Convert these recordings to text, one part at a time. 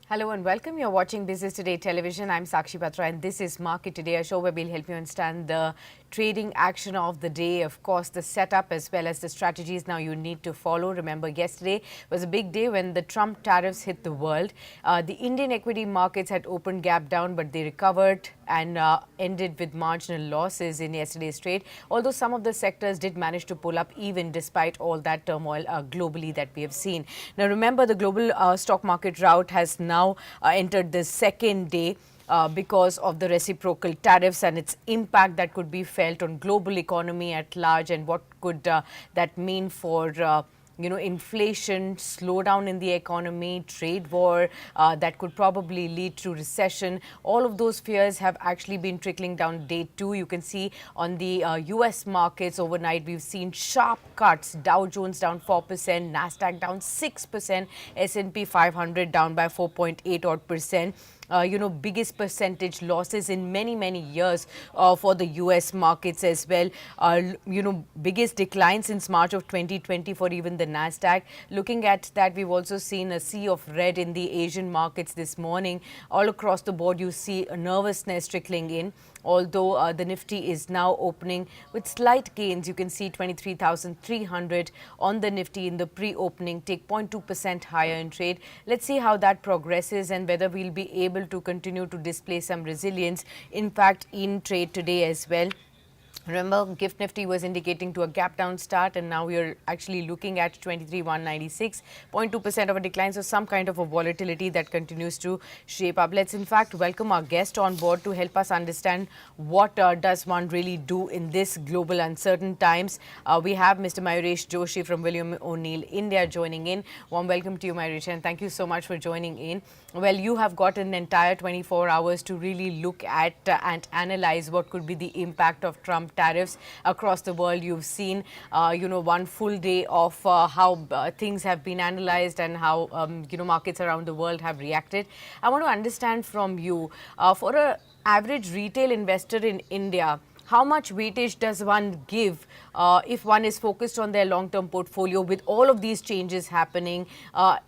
Hello and welcome. You're watching Business Today Television. I'm Sakshi Batra and this is Market Today, a show where we'll help you understand the trading action of the day, of course, the setup as well as the strategies now you need to follow. Remember, yesterday was a big day when the Trump tariffs hit the world. The Indian equity markets had opened gap down, but they recovered and ended with marginal losses in yesterday's trade, although some of the sectors did manage to pull up even despite all that turmoil globally that we have seen. Now, remember, the global stock market rout has now entered the second day because of the reciprocal tariffs and its impact that could be felt on global economy at large, and what could that mean for inflation, slowdown in the economy, trade war that could probably lead to recession. All of those fears have actually been trickling down day two. You can see on the US markets overnight, we've seen sharp cuts. Dow Jones down 4%, Nasdaq down 6%, S&P 500 down by 4.8 odd percent. Biggest percentage losses in many years for the US markets as well. Biggest decline since March of 2020 for even the Nasdaq. Looking at that, we've also seen a sea of red in the Asian markets this morning. All across the board, you see a nervousness trickling in. Although the Nifty is now opening with slight gains. You can see 23,300 on the Nifty in the pre-opening, take 0.2% higher in trade. Let's see how that progresses and whether we'll be able to continue to display some resilience, in fact, in trade today as well. Remember, Gift Nifty was indicating to a gap down start, and now we are actually looking at 23,196, 0.2% of a decline. So some kind of a volatility that continues to shape up. Let's in fact welcome our guest on board to help us understand what does one really do in this global uncertain times. We have Mr. Mayuresh Joshi from William O'Neill India joining in. Warm welcome to you, Mayuresh, and thank you so much for joining in. Well, you have got an entire 24 hours to really look at and analyze what could be the impact of Trump tariffs across the world. You've seen, one full day of how things have been analyzed and how, markets around the world have reacted. I want to understand from you, for an average retail investor in India, how much weightage does one give if one is focused on their long-term portfolio with all of these changes happening?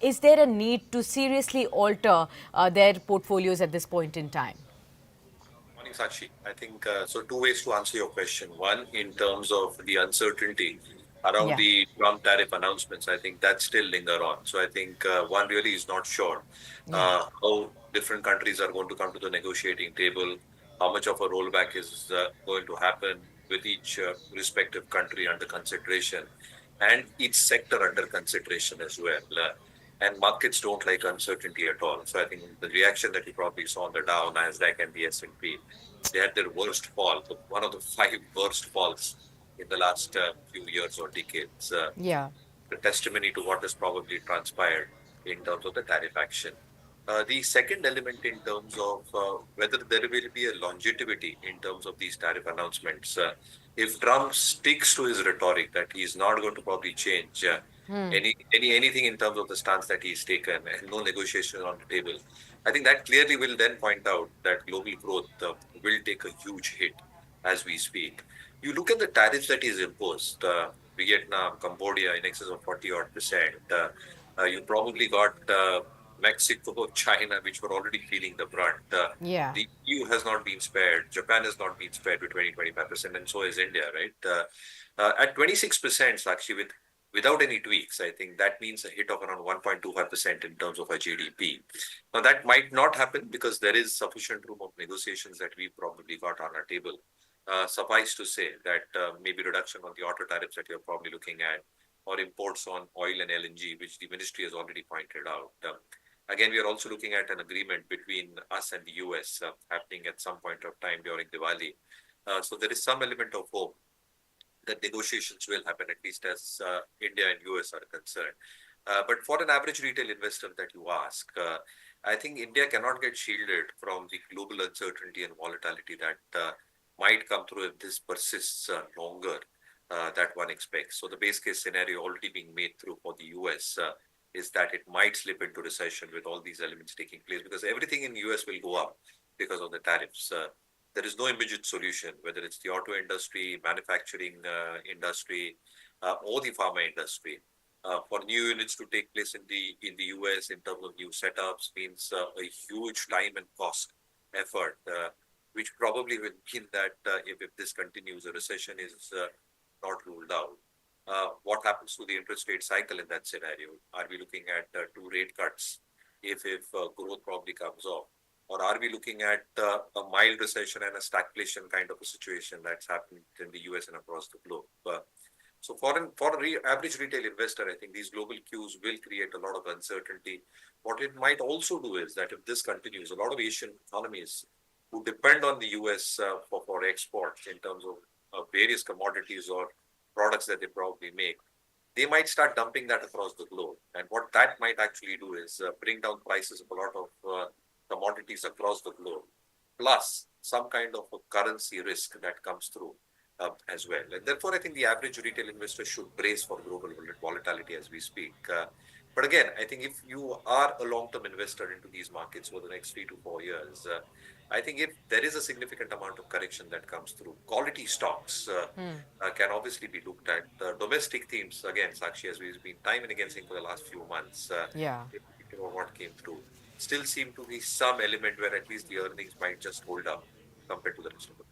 Is there a need to seriously alter their portfolios at this point in time? Morning, Sakshi. I think so. Two ways to answer your question. One, in terms of the uncertainty around Yeah. the Trump tariff announcements, I think that still linger on. So I think one really is not sure Yeah. how different countries are going to come to the negotiating table, how much of a rollback is going to happen with each respective country under consideration, and each sector under consideration as well. And markets don't like uncertainty at all. So I think the reaction that you probably saw on the Dow, Nasdaq, and the S&P, they had their worst fall, one of the five worst falls in the last few years or decades. Yeah. The testimony to what has probably transpired in terms of the tariff action. The second element in terms of whether there will be a longevity in terms of these tariff announcements. If Trump sticks to his rhetoric that he's not going to probably change anything in terms of the stance that he's taken and no negotiation on the table, I think that clearly will then point out that global growth will take a huge hit as we speak. You look at the tariffs that he's imposed, Vietnam, Cambodia in excess of 40 odd percent. You probably got Mexico, China, which were already feeling the brunt. Yeah. The EU has not been spared. Japan has not been spared with 20-25%, and so is India, right? At 26%, actually, without any tweaks, I think that means a hit of around 1.25% in terms of our GDP. Now, that might not happen because there is sufficient room of negotiations that we probably got on our table. Suffice to say that maybe reduction on the auto tariffs that you're probably looking at, or imports on oil and LNG, which the ministry has already pointed out. Again, we are also looking at an agreement between us and the US happening at some point of time during Diwali. So there is some element of hope that negotiations will happen, at least as India and US are concerned. But for an average retail investor that you ask, I think India cannot get shielded from the global uncertainty and volatility that might come through if this persists longer that one expects. So the base case scenario already being made through for the US is that it might slip into recession with all these elements taking place, because everything in the US will go up because of the tariffs. There is no immediate solution, whether it's the auto industry, manufacturing industry, or the pharma industry. For new units to take place in the US in terms of new setups means a huge time and cost effort, which probably will mean that if this continues, a recession is not ruled out. What happens to the interest rate cycle in that scenario? Are we looking at two rate cuts if growth probably comes off? Or are we looking at a mild recession and a stagflation kind of a situation that's happened in the US and across the globe? So for average retail investor, I think these global cues will create a lot of uncertainty. What it might also do is that if this continues, a lot of Asian economies who depend on the US for exports in terms of various commodities or products that they probably make, they might start dumping that across the globe. And what that might actually do is bring down prices of a lot of commodities across the globe, plus some kind of a currency risk that comes through as well. And therefore, I think the average retail investor should brace for global volatility as we speak. But again, I think if you are a long-term investor into these markets over the next 3 to 4 years, I think if there is a significant amount of correction that comes through, quality stocks can obviously be looked at. Domestic themes, again, Sakshi, as we've been time and again saying for the last few months, Yeah. what came through, still seem to be some element where at least the earnings might just hold up compared to the rest of the.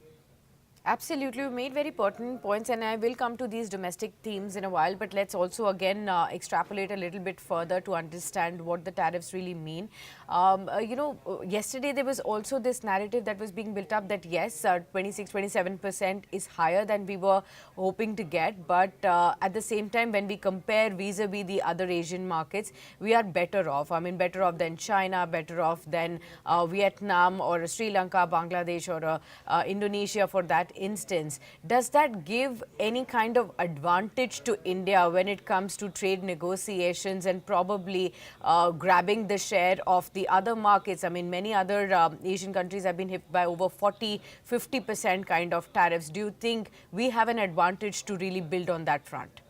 Absolutely, you made very pertinent points, and I will come to these domestic themes in a while. But let's also again extrapolate a little bit further to understand what the tariffs really mean. Yesterday there was also this narrative that was being built up that yes, 26-27% is higher than we were hoping to get, but at the same time, when we compare vis-a-vis the other Asian markets, we are better off. I mean, better off than China, better off than Vietnam or Sri Lanka, Bangladesh, or Indonesia for that instance. Does that give any kind of advantage to India when it comes to trade negotiations and probably grabbing the share of the other markets? I mean, many other Asian countries have been hit by over 40-50% kind of tariffs. Do you think we have an advantage to really build on that front?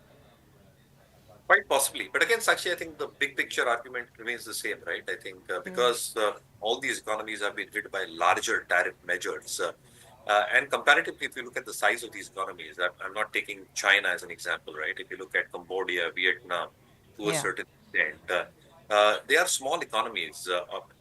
Quite possibly. But again, Sakshi, I think the big picture argument remains the same, right? I think because all these economies have been hit by larger tariff measures. And comparatively, if you look at the size of these economies, I'm not taking China as an example, right? If you look at Cambodia, Vietnam, to a Yeah. certain extent, they are small economies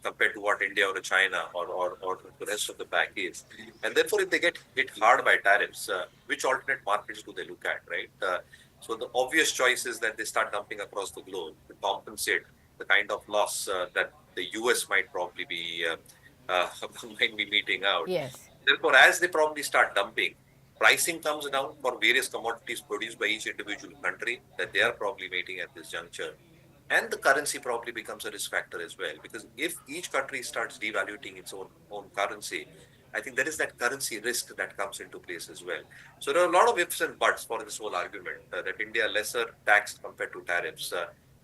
compared to what India or China or the rest of the pack is. And therefore, if they get hit hard by tariffs, which alternate markets do they look at, right? So the obvious choice is that they start dumping across the globe to compensate the kind of loss that the US might probably be might be meeting out. Yes. Therefore, as they probably start dumping, pricing comes down for various commodities produced by each individual country that they are probably meeting at this juncture. And the currency probably becomes a risk factor as well, because if each country starts devaluing its own currency, I think there is that currency risk that comes into place as well. So there are a lot of ifs and buts for this whole argument that India lesser taxed compared to tariffs.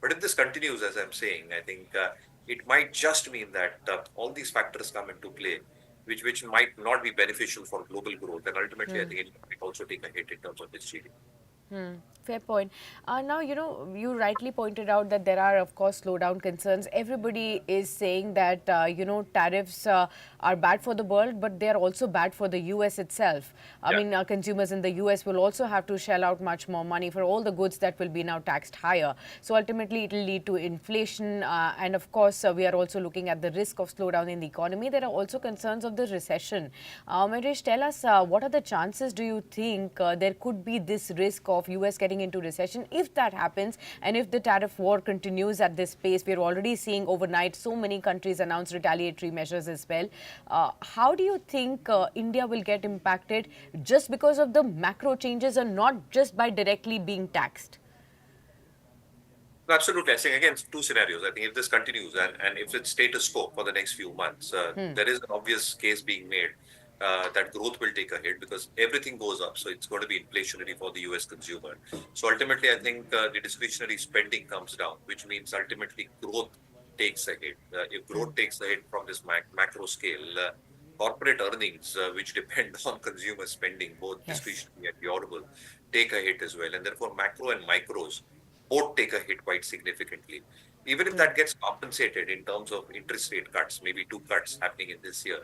But if this continues, as I'm saying, I think it might just mean that all these factors come into play, which might not be beneficial for global growth, and ultimately, I think it might also take a hit in terms of its GDP. Fair point. Now, you rightly pointed out that there are, of course, slowdown concerns. Everybody is saying that, tariffs are bad for the world, but they are also bad for the US itself. I Yeah. mean, consumers in the US will also have to shell out much more money for all the goods that will be now taxed higher. So ultimately, it will lead to inflation. And of course, we are also looking at the risk of slowdown in the economy. There are also concerns of the recession. Mahesh, tell us, what are the chances do you think there could be this risk of US getting into recession if that happens, and if the tariff war continues at this pace? We're already seeing overnight so many countries announce retaliatory measures as well. How do you think India will get impacted just because of the macro changes and not just by directly being taxed? No, absolutely. I think again, two scenarios. I think if this continues and if it's status quo for the next few months, there is an obvious case being made that growth will take a hit because everything goes up. So it's going to be inflationary for the US consumer. So ultimately, I think the discretionary spending comes down, which means ultimately growth takes a hit. If growth takes a hit from this macro scale, corporate earnings, which depend on consumer spending, both Yes. discretionary and durable, take a hit as well. And therefore, macro and micros both take a hit quite significantly. Even if that gets compensated in terms of interest rate cuts, maybe two cuts happening in this year,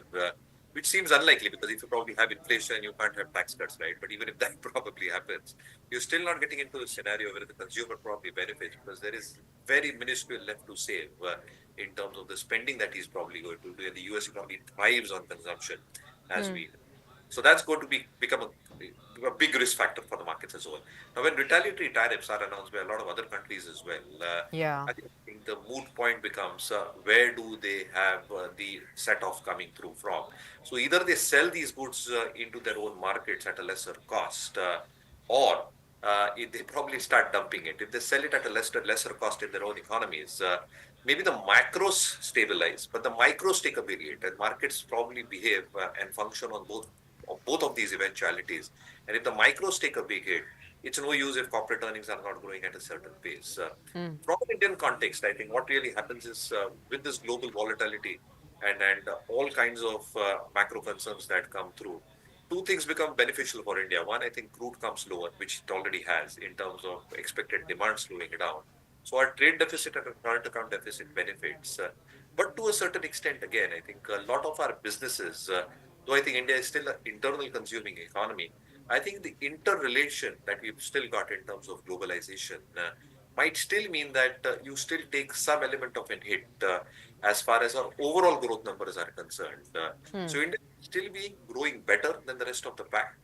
which seems unlikely because if you probably have inflation, you can't have tax cuts, right? But even if that probably happens, you're still not getting into a scenario where the consumer probably benefits because there is very minuscule left to save in terms of the spending that he's probably going to do. And the US economy thrives on consumption, as we know. So that's going to become a big risk factor for the markets as well. Now, when retaliatory tariffs are announced by a lot of other countries as well, Yeah. I think the moot point becomes where do they have the set off coming through from? So either they sell these goods into their own markets at a lesser cost, or they probably start dumping it. If they sell it at a lesser cost in their own economies, maybe the macros stabilize, but the micros take a big hit, and markets probably behave and function on both of these eventualities. And if the micros take a big hit, it's no use if corporate earnings are not growing at a certain pace. From an Indian context, I think what really happens is with this global volatility and all kinds of macro concerns that come through, two things become beneficial for India. One, I think crude comes lower, which it already has in terms of expected demand slowing down. So our trade deficit and our current account deficit benefits. But to a certain extent, again, I think a lot of our businesses, though I think India is still an internal consuming economy, I think the interrelation that we've still got in terms of globalization might still mean that you still take some element of an hit as far as our overall growth numbers are concerned. So India will still be growing better than the rest of the pack.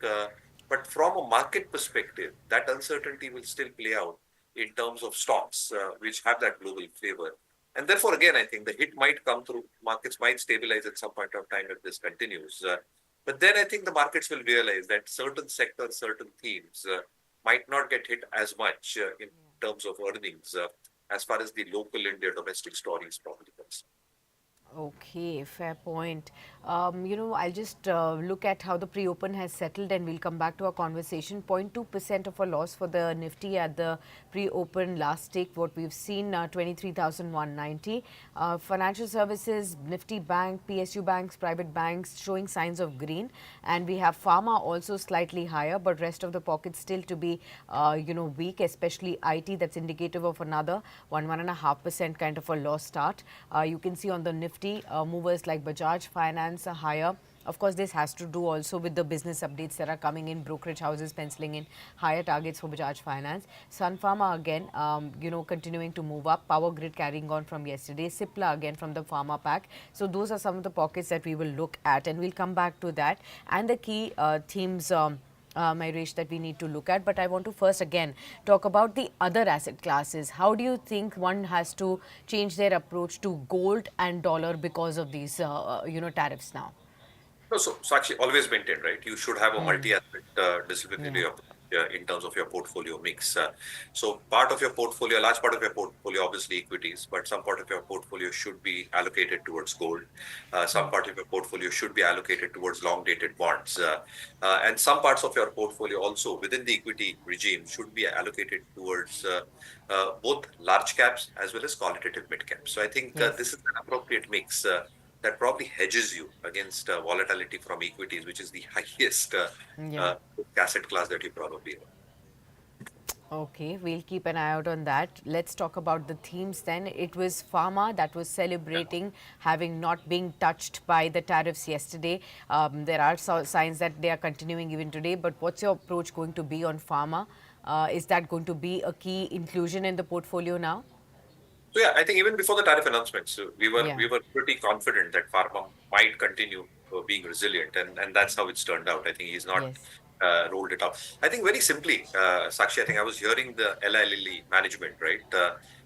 But from a market perspective, that uncertainty will still play out in terms of stocks which have that global flavor. And therefore, again, I think the hit might come through. Markets might stabilize at some point of time if this continues. But then I think the markets will realize that certain sectors, certain themes might not get hit as much in terms of earnings as far as the local India domestic story is probably concerned. Okay, fair point. I'll just look at how the pre-open has settled and we'll come back to our conversation. 0.2% of a loss for the Nifty at the pre-open last take. What we've seen, 23,190. Financial services, Nifty Bank, PSU banks, private banks showing signs of green. And we have Pharma also slightly higher, but rest of the pockets still to be, weak, especially IT. That's indicative of another 1.5% kind of a loss start. You can see on the Nifty, movers like Bajaj Finance are higher. Of course, this has to do also with the business updates that are coming in, brokerage houses penciling in higher targets for Bajaj Finance. Sun Pharma again, continuing to move up. Power Grid carrying on from yesterday. Cipla again from the Pharma pack. So those are some of the pockets that we will look at, and we'll come back to that. And the key themes. Myresh, that we need to look at. But I want to first again talk about the other asset classes. How do you think one has to change their approach to gold and dollar because of these, tariffs now? No, so actually always maintained, right? You should have a multi-asset Yeah. disciplinary approach in terms of your portfolio mix. So part of your portfolio, a large part of your portfolio, obviously equities, but some part of your portfolio should be allocated towards gold. Some part of your portfolio should be allocated towards long-dated bonds. And some parts of your portfolio also within the equity regime should be allocated towards both large caps as well as qualitative mid caps. So I think Yes. this is an appropriate mix that probably hedges you against volatility from equities, which is the highest Yeah. uh, asset class that you probably have. Okay, we'll keep an eye out on that. Let's talk about the themes then. It was Pharma that was celebrating having not been touched by the tariffs yesterday. There are signs that they are continuing even today, but what's your approach going to be on Pharma? Is that going to be a key inclusion in the portfolio now? So yeah, I think even before the tariff announcements, Yeah. we were pretty confident that Pharma might continue being resilient, and that's how it's turned out. I think he's not Yes. rolled it out. I think very simply, Sakshi, I think I was hearing the Eli Lilly management, right?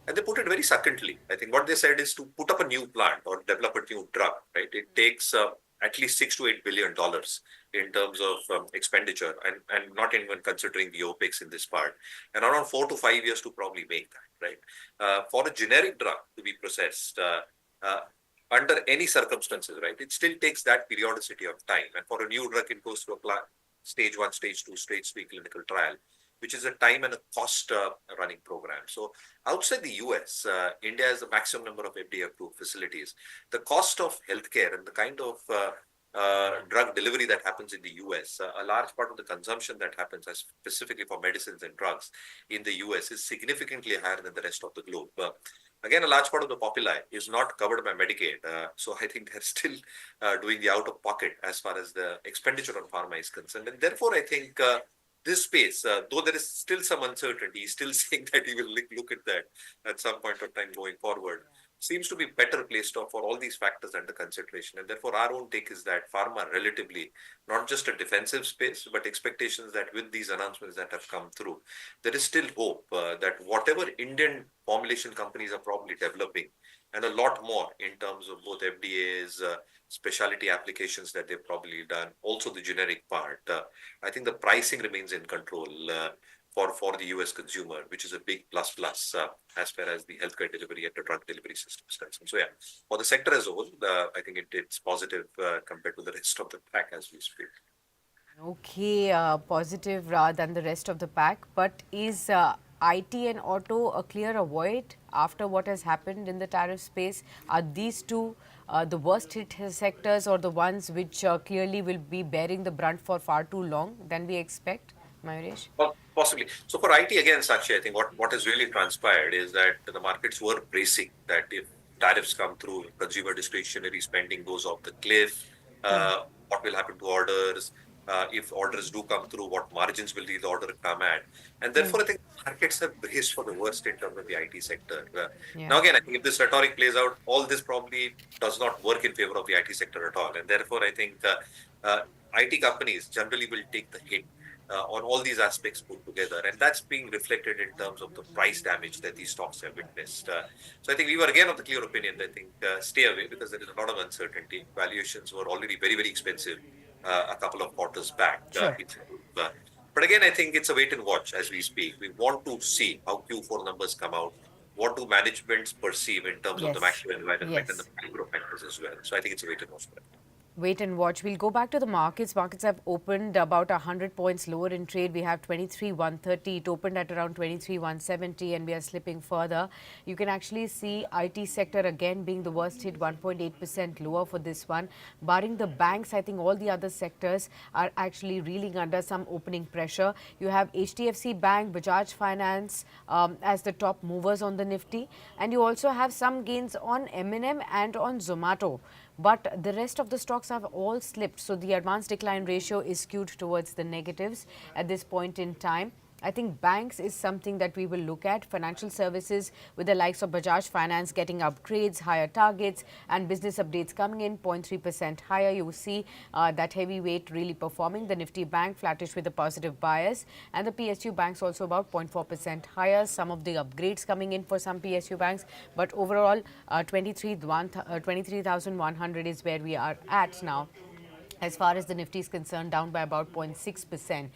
And they put it very succinctly. I think what they said is to put up a new plant or develop a new drug, right? It takes at least $6 to $8 billion in terms of expenditure, and not even considering the OPEX in this part, and around 4 to 5 years to probably make that, right? For a generic drug to be processed uh, under any circumstances, right, it still takes that periodicity of time. And for a new drug, it goes through a stage one, stage three clinical trial, which is a time and a cost running program. So outside the US, India has the maximum number of FDA approved facilities. The cost of healthcare and the kind of drug delivery that happens in the US, a large part of the consumption that happens, specifically for medicines and drugs in the US, is significantly higher than the rest of the globe. Again, a large part of the populi is not covered by Medicaid. So I think they're still doing the out of pocket as far as the expenditure on pharma is concerned. And therefore, I think this space, though there is still some uncertainty, he's still saying that he will look at that at some point of time going forward, seems to be better placed for all these factors under consideration. And therefore, our own take is that pharma relatively not just a defensive space, but expectations that with these announcements that have come through, there is still hope that whatever Indian formulation companies are probably developing, and a lot more in terms of both FDA's specialty applications that they've probably done, also the generic part. I think the pricing remains in control for the US consumer, which is a big plus as far as the healthcare delivery and the drug delivery system is concerned. So yeah, for the sector as a whole, I think it's positive compared to the rest of the pack as we speak. Okay, positive rather than the rest of the pack. But is IT and auto a clear avoid after what has happened in the tariff space? Are these two the worst hit sectors or the ones which clearly will be bearing the brunt for far too long than we expect, Mayuresh? Well, possibly. So for IT again, Sakshi, I think what has really transpired is that the markets were bracing that if tariffs come through, consumer discretionary spending goes off the cliff, what will happen to orders? If orders do come through, what margins will the order come at? And therefore, I think markets have braced for the worst in terms of the IT sector. Yeah. Now, again, I think if this rhetoric plays out, all this probably does not work in favor of the IT sector at all. And therefore, I think IT companies generally will take the hit on all these aspects put together. And that's being reflected in terms of the price damage that these stocks have witnessed. So I think we were again of the clear opinion that I think stay away because there is a lot of uncertainty. Valuations were already very, very expensive a couple of quarters back. Sure. But again, I think it's a wait and watch as we speak. We want to see how Q4 numbers come out. What do managements perceive in terms of the Yes. macro environment and the Yes. macro factors as well? So I think it's a wait and watch for that. Wait and watch. We'll go back to the markets. Markets have opened about 100 points lower in trade. We have 23,130. It opened at around 23,170 and we are slipping further. You can actually see IT sector again being the worst hit, 1.8% lower for this one. Barring the banks, I think all the other sectors are actually reeling under some opening pressure. You have HDFC Bank, Bajaj Finance as the top movers on the Nifty. And you also have some gains on M&M and on Zomato. But the rest of the stocks have all slipped. So the advanced decline ratio is skewed towards the negatives at this point in time. I think banks is something that we will look at. Financial services with the likes of Bajaj Finance getting upgrades, higher targets and business updates coming in 0.3% higher. You see that heavyweight really performing. The Nifty Bank flattish with a positive bias and the PSU banks also about 0.4% higher. Some of the upgrades coming in for some PSU banks. But overall 23,100 is where we are at now. As far as the Nifty is concerned, down by about 0.6%.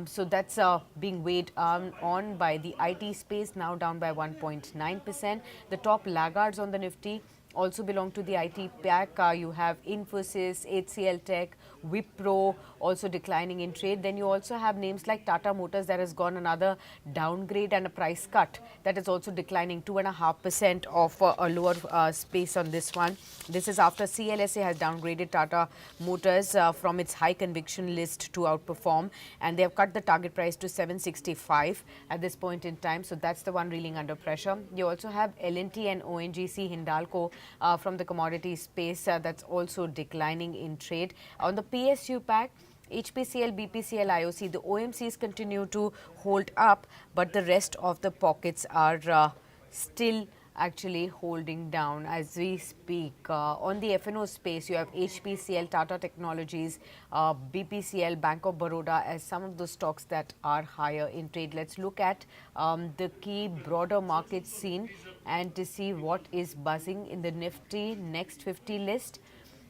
So that's being weighed on by the IT space, now down by 1.9%. The top laggards on the Nifty also belong to the IT pack. You have Infosys, HCL Tech, Wipro also declining in trade. Then you also have names like Tata Motors that has gone another downgrade and a price cut that is also declining 2.5% of a lower space on this one. This is after CLSA has downgraded Tata Motors from its high conviction list to outperform, and they have cut the target price to 765 at this point in time. So that's the one reeling under pressure. You also have L&T and ONGC Hindalco from the commodity space that's also declining in trade. On the PSU pack, HPCL, BPCL, IOC, the OMCs continue to hold up, but the rest of the pockets are still actually holding down as we speak. On the F&O space, you have HPCL, Tata Technologies, BPCL, Bank of Baroda as some of the stocks that are higher in trade. Let's look at the key broader market scene and to see what is buzzing in the Nifty Next 50 list.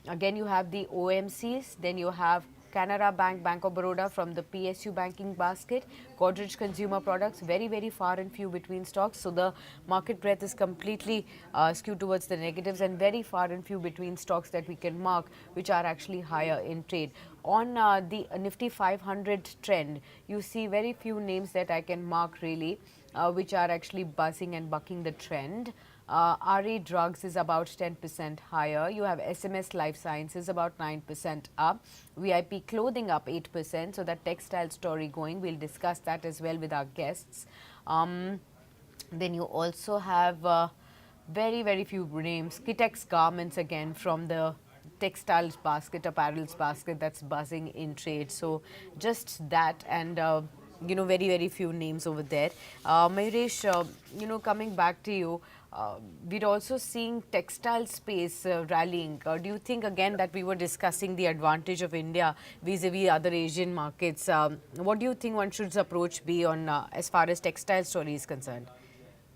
Again, you have the OMCs, then you have Canara Bank, Bank of Baroda from the PSU banking basket, Godrej Consumer Products, very, very far and few between stocks. So the market breadth is completely skewed towards the negatives and very far and few between stocks that we can mark, which are actually higher in trade. On the Nifty 500 trend, you see very few names that I can mark really, which are actually buzzing and bucking the trend. RE Drugs is about 10% higher. You have SMS Life Sciences about 9% up. VIP Clothing up 8%. So that textile story going. We'll discuss that as well with our guests. Then you also have Very, very few names. Kitex Garments again from the textiles basket, apparels basket that's buzzing in trade. So just that and very, very few names over there. Mayuresh, coming back to you, we're also seeing textile space rallying. Do you think again that we were discussing the advantage of India vis-a-vis other Asian markets? What do you think one should approach be on as far as textile story is concerned?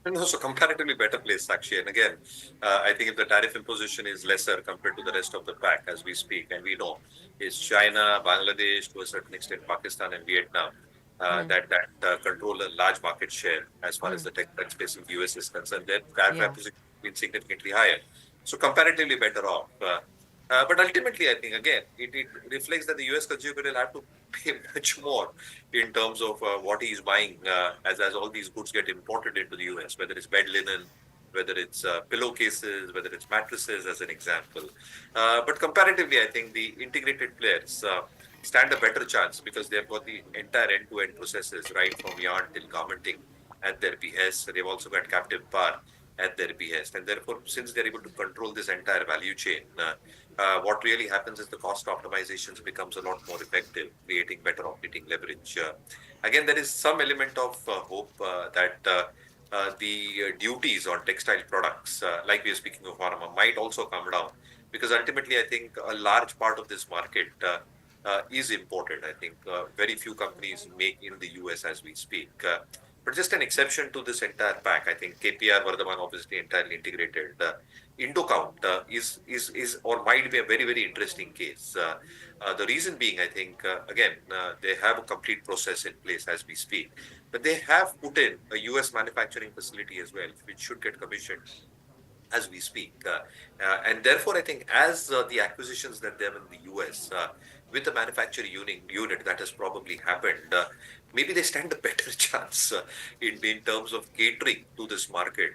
And also comparatively better place, Sakshi. And again, I think if the tariff imposition is lesser compared to the rest of the pack as we speak, and we know it's China, Bangladesh, to a certain extent, Pakistan and Vietnam that control a large market share as far as the textile space in the US is concerned. Their tariff Yeah. imposition has been significantly higher. So comparatively better off. But ultimately, I think again, it reflects that the US consumer will have to pay much more in terms of what he's buying as all these goods get imported into the US, whether it's bed linen, whether it's pillowcases, whether it's mattresses, as an example. But comparatively, I think the integrated players stand a better chance because they've got the entire end-to-end processes, right from yarn till garmenting at their behest. They've also got captive power at their behest. And therefore, since they're able to control this entire value chain, what really happens is the cost optimizations becomes a lot more effective, creating better operating leverage. Again, there is some element of hope that the duties on textile products, like we are speaking of Pharma, might also come down because ultimately, I think a large part of this market is imported. I think very few companies make in the US as we speak. But just an exception to this entire pack, I think KPR Vardhaman obviously entirely integrated. Indocount is or might be a very very interesting case. The reason being, I think again they have a complete process in place as we speak, but they have put in a US manufacturing facility as well, which should get commissioned as we speak. And therefore, I think as the acquisitions that they have in the US with the manufacturing unit that has probably happened, maybe they stand a better chance in terms of catering to this market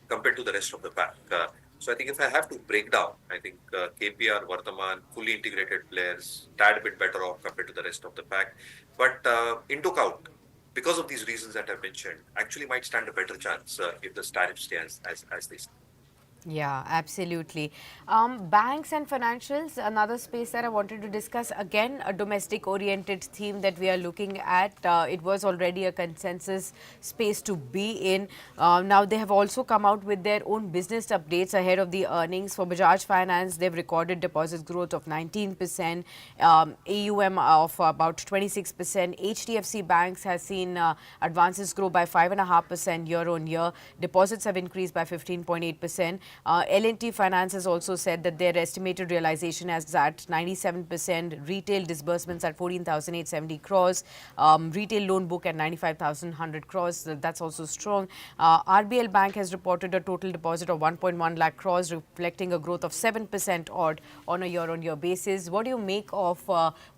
compared to the rest of the pack. So I think if I have to break down, I think KPR, Vardhaman, fully integrated players, tad bit better off compared to the rest of the pack. But Indocount, because of these reasons that I've mentioned, actually might stand a better chance if the tariffs stay as they stand. Yeah, absolutely. Banks and financials, another space that I wanted to discuss. Again, a domestic oriented theme that we are looking at. It was already a consensus space to be in. Now, they have also come out with their own business updates ahead of the earnings. For Bajaj Finance, they've recorded deposits growth of 19%, AUM of about 26%. HDFC Banks has seen advances grow by 5.5% year on year. Deposits have increased by 15.8%. L&T Finance has also said that their estimated realization is at 97%, retail disbursements at 14,870 crores, retail loan book at 95,100 crores. That's also strong. RBL Bank has reported a total deposit of 1.1 lakh crores, reflecting a growth of 7% odd on a year-on-year basis. What do you make of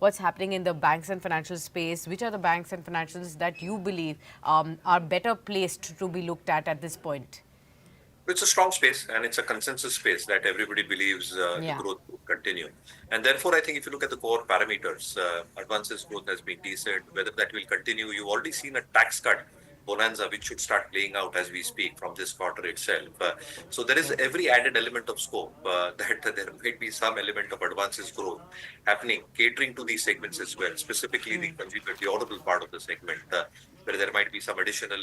what's happening in the banks and financial space? Which are the banks and financials that you believe are better placed to be looked at this point? It's a strong space and it's a consensus space that everybody believes the Yeah. growth will continue. And therefore, I think if you look at the core parameters, advances growth has been decent. Whether that will continue, you've already seen a tax cut bonanza, which should start playing out as we speak from this quarter itself. So there is Yes. every added element of scope that there might be some element of advances growth happening, catering to these segments as well, specifically the consumer durable part of the segment, where there might be some additional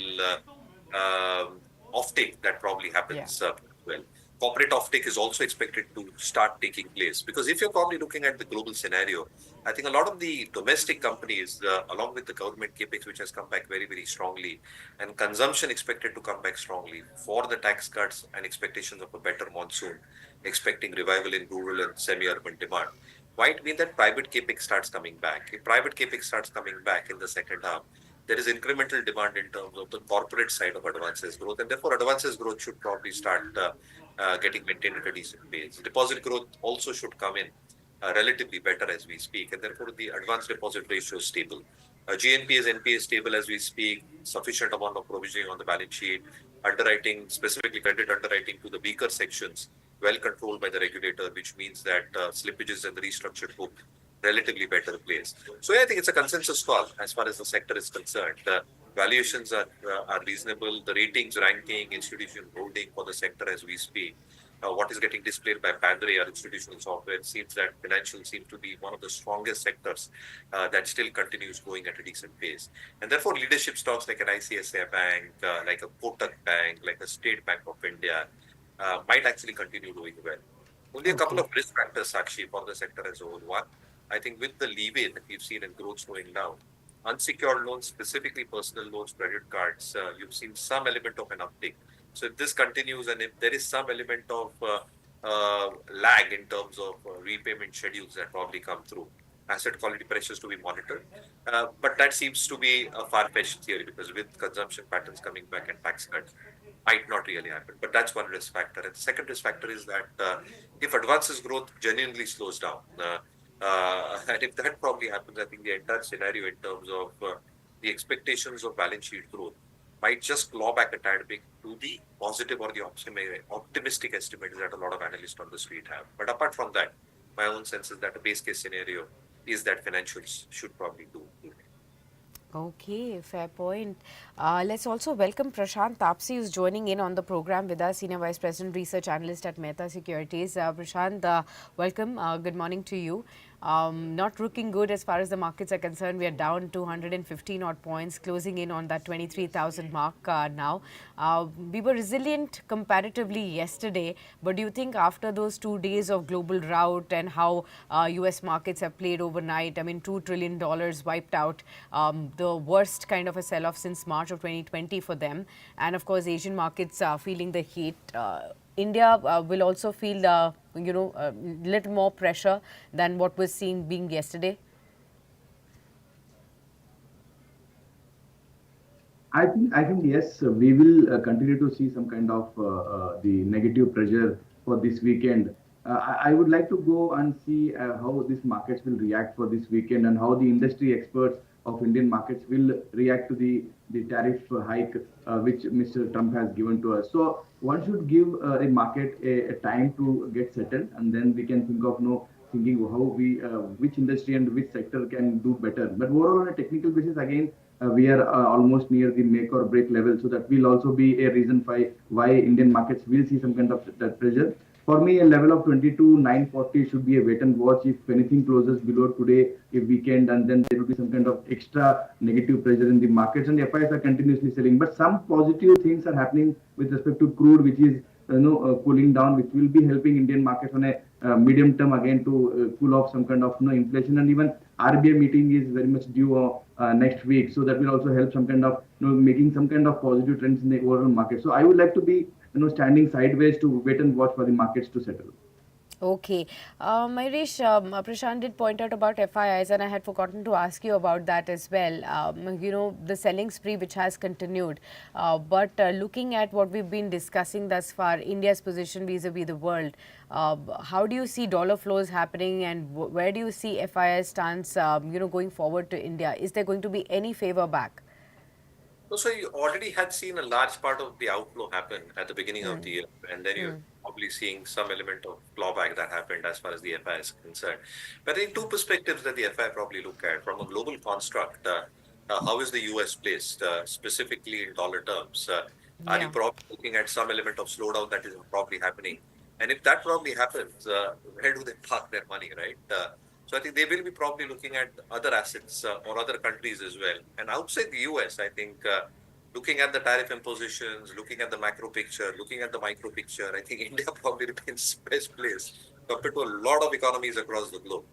offtake that probably Yeah. happens as well. Corporate offtake is also expected to start taking place because if you're probably looking at the global scenario, I think a lot of the domestic companies, along with the government capex, which has come back very, very strongly, and consumption expected to come back strongly for the tax cuts and expectations of a better monsoon, expecting revival in rural and semi-urban demand, might mean that private capex starts coming back. If private capex starts coming back in the second half, there is incremental demand in terms of the corporate side of advances growth, and therefore advances growth should probably start getting maintained at a decent pace. Deposit growth also should come in relatively better as we speak, and therefore the advanced deposit ratio is stable. GNPA NPA is stable as we speak, sufficient amount of provisioning on the balance sheet, underwriting, specifically credit underwriting to the weaker sections, well controlled by the regulator, which means that slippages in the restructured book relatively better place. So yeah, I think it's a consensus call as far as the sector is concerned. Valuations are reasonable. The ratings, ranking, institutional holding for the sector as we speak. What is getting displayed by Pandre, our institutional software, seems that financial seems to be one of the strongest sectors that still continues going at a decent pace. And therefore, leadership stocks like an ICICI Bank, like a Kotak Bank, like a State Bank of India, might actually continue doing well. Only a couple Okay. of risk factors, Sakshi, for the sector as a whole. One, I think with the leeway that we've seen in growth slowing down, unsecured loans, specifically personal loans, credit cards, you've seen some element of an uptick. So if this continues and if there is some element of lag in terms of repayment schedules that probably come through, asset quality pressures to be monitored. But that seems to be a far-fetched theory because with consumption patterns coming back and tax cuts, might not really happen. But that's one risk factor. And the second risk factor is that if advances growth genuinely slows down, and if that probably happens, I think the entire scenario in terms of the expectations of balance sheet growth might just claw back a tad bit to the positive or the optimistic estimates that a lot of analysts on the street have. But apart from that, my own sense is that the base case scenario is that financials should probably do. Okay, fair point. Let's also welcome Prashant Tapsi, who's joining in on the program with us, Senior Vice President, Research Analyst at Mehta Securities. Prashant, welcome. Good morning to you. Not looking good as far as the markets are concerned. We are down 215 odd points, closing in on that 23,000 mark now. We were resilient comparatively yesterday, but do you think after those 2 days of global rout and how US markets have played overnight, I mean, $2 trillion wiped out, the worst kind of a sell-off since March of 2020 for them, and of course Asian markets are feeling the heat. India will also feel little more pressure than what was seen being yesterday. I think yes, we will continue to see some kind of the negative pressure for this weekend. I would like to go and see how these markets will react for this weekend and how the industry experts of Indian markets will react to the tariff hike which Mr. Trump has given to us. So one should give a market a time to get settled, and then we can think of thinking how we which industry and which sector can do better. But overall, on a technical basis, again, we are almost near the make or break level. So that will also be a reason why Indian markets will see some kind of that pressure. For me, a level of 22,940 should be a wait and watch. If anything closes below today, a weekend, and then there will be some kind of extra negative pressure in the markets, and FIs are continuously selling. But some positive things are happening with respect to crude, which is cooling down, which will be helping Indian markets on a medium term again to cool off some kind of inflation. And even RBI meeting is very much due next week, so that will also help some kind of making some kind of positive trends in the overall market. So I would like to be standing sideways to wait and watch for the markets to settle. Okay. Mayresh, Prashant did point out about FIIs, and I had forgotten to ask you about that as well. The selling spree which has continued. But looking at what we've been discussing thus far, India's position vis-a-vis the world, how do you see dollar flows happening, and where do you see FII's stance, going forward to India? Is there going to be any favor back? So you already had seen a large part of the outflow happen at the beginning of Hmm. the year, and then you're Hmm. probably seeing some element of clawback that happened as far as the FI is concerned. But I think two perspectives that the FI probably look at from a global construct. How is the US placed, specifically in dollar terms? Are you Yeah. probably looking at some element of slowdown that is probably happening? And if that probably happens, where do they park their money, right? So I think they will be probably looking at other assets or other countries as well. And outside the US, I think looking at the tariff impositions, looking at the macro picture, looking at the micro picture, I think India probably remains best place compared to a lot of economies across the globe.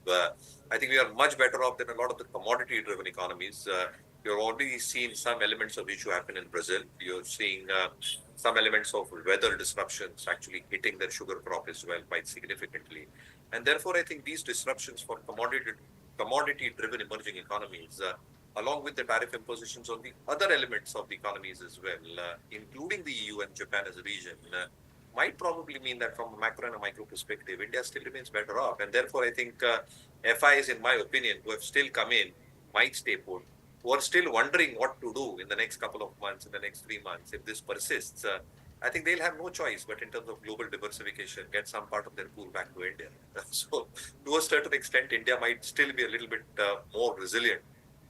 I think we are much better off than a lot of the commodity-driven economies. You're already seeing some elements of issue happen in Brazil. You're seeing some elements of weather disruptions actually hitting their sugar crop as well quite significantly. And therefore, I think these disruptions for commodity-driven emerging economies, along with the tariff impositions on the other elements of the economies as well, including the EU and Japan as a region, might probably mean that from a macro and a micro perspective, India still remains better off. And therefore, I think FIs, in my opinion, who have still come in, might stay put, who are still wondering what to do in the next couple of months, in the next 3 months, if this persists. I think they'll have no choice, but in terms of global diversification, get some part of their pool back to India. So, to a certain extent, India might still be a little bit more resilient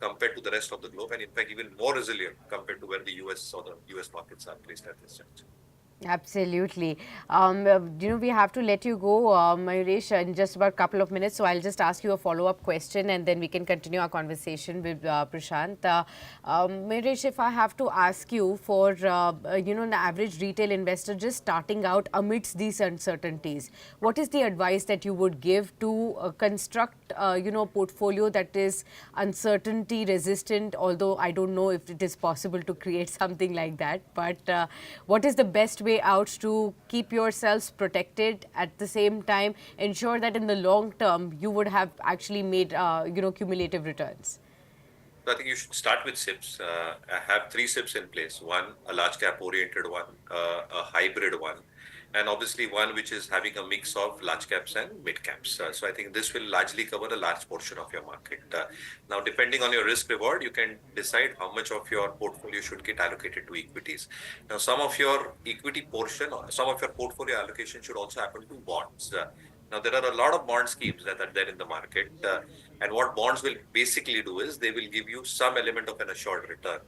compared to the rest of the globe, and in fact, even more resilient compared to where the US or the US markets are placed at this juncture. Absolutely. We have to let you go, Mayuresh, in just about a couple of minutes. So I'll just ask you a follow-up question and then we can continue our conversation with Prashant. Mayuresh, if I have to ask you for, an average retail investor just starting out amidst these uncertainties, what is the advice that you would give to construct, portfolio that is uncertainty resistant, although I don't know if it is possible to create something like that, but what is the best way out to keep yourselves protected, at the same time ensure that in the long term you would have actually made cumulative returns? So I think you should start with SIPs. I have three SIPs in place. One, a large cap oriented one, a hybrid one, and obviously one which is having a mix of large caps and mid caps. So I think this will largely cover a large portion of your market. Now, depending on your risk reward, you can decide how much of your portfolio should get allocated to equities. Now, some of your equity portion, or some of your portfolio allocation should also happen to bonds. Now, there are a lot of bond schemes that are there in the market. And what bonds will basically do is they will give you some element of an assured return,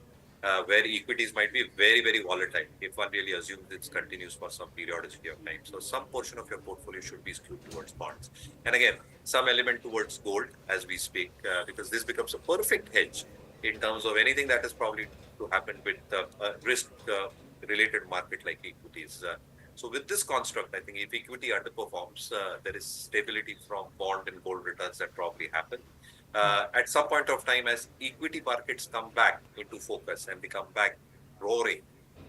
where equities might be very, very volatile if one really assumes it continues for some periodicity of time. So some portion of your portfolio should be skewed towards bonds. And again, some element towards gold as we speak, because this becomes a perfect hedge in terms of anything that is probably to happen with a risk related market like equities. So with this construct, I think if equity underperforms, there is stability from bond and gold returns that probably happen. At some point of time, as equity markets come back into focus and become back roaring,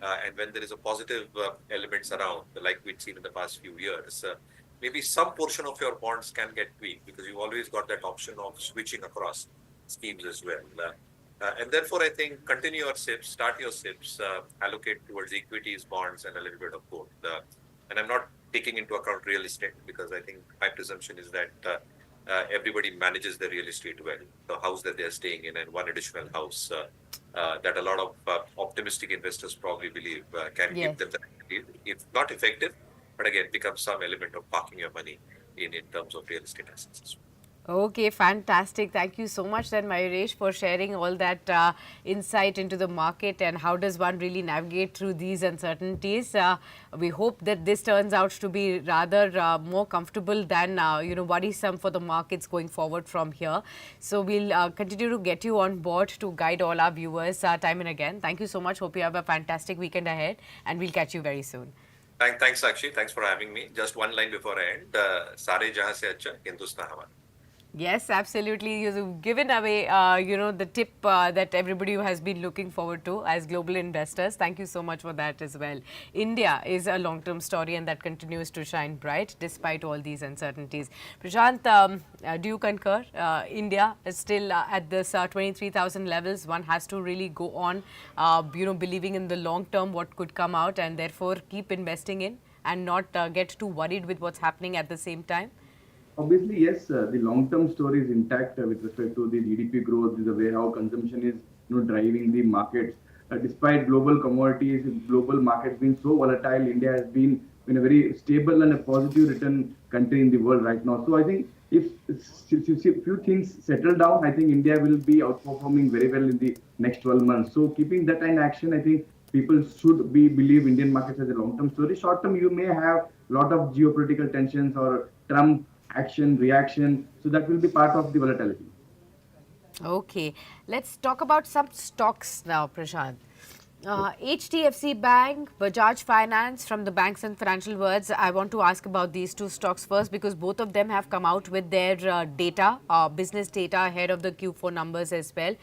and when there is a positive elements around, like we've seen in the past few years, maybe some portion of your bonds can get tweaked because you've always got that option of switching across schemes as well. And therefore, I think continue your SIPs, start your SIPs, allocate towards equities, bonds, and a little bit of gold. And I'm not taking into account real estate because I think my presumption is that everybody manages their real estate well. The house that they're staying in and one additional house that a lot of optimistic investors probably believe can Yes. give them the, if not effective, but again, becomes some element of parking your money in terms of real estate assets as well. Okay, fantastic. Thank you so much then, Mayuresh, for sharing all that insight into the market and how does one really navigate through these uncertainties. We hope that this turns out to be rather more comfortable than, worrisome for the markets going forward from here. So we'll continue to get you on board to guide all our viewers time and again. Thank you so much. Hope you have a fantastic weekend ahead and we'll catch you very soon. Thanks, Sakshi. Thanks for having me. Just one line before I end. Sare jahan se acha Hindustan hamara. Yes, absolutely. You've given away, the tip that everybody has been looking forward to as global investors. Thank you so much for that as well. India is a long-term story and that continues to shine bright despite all these uncertainties. Prashant, do you concur? India is still at this 23,000 levels. One has to really go on, believing in the long term, what could come out, and therefore keep investing in and not get too worried with what's happening at the same time. Obviously, yes, the long-term story is intact with respect to the GDP growth, the way how consumption is driving the markets. Despite global commodities, global markets being so volatile, India has been in a very stable and a positive return country in the world right now. So I think if few things settle down, I think India will be outperforming very well in the next 12 months. So keeping that in action, I think people should believe Indian markets as a long-term story. Short-term, you may have a lot of geopolitical tensions or Trump action, reaction. So that will be part of the volatility. Okay, let's talk about some stocks now, Prashant. HDFC Bank, Bajaj Finance, from the banks and financial words, I want to ask about these two stocks first because both of them have come out with their data, business data ahead of the Q4 numbers as well.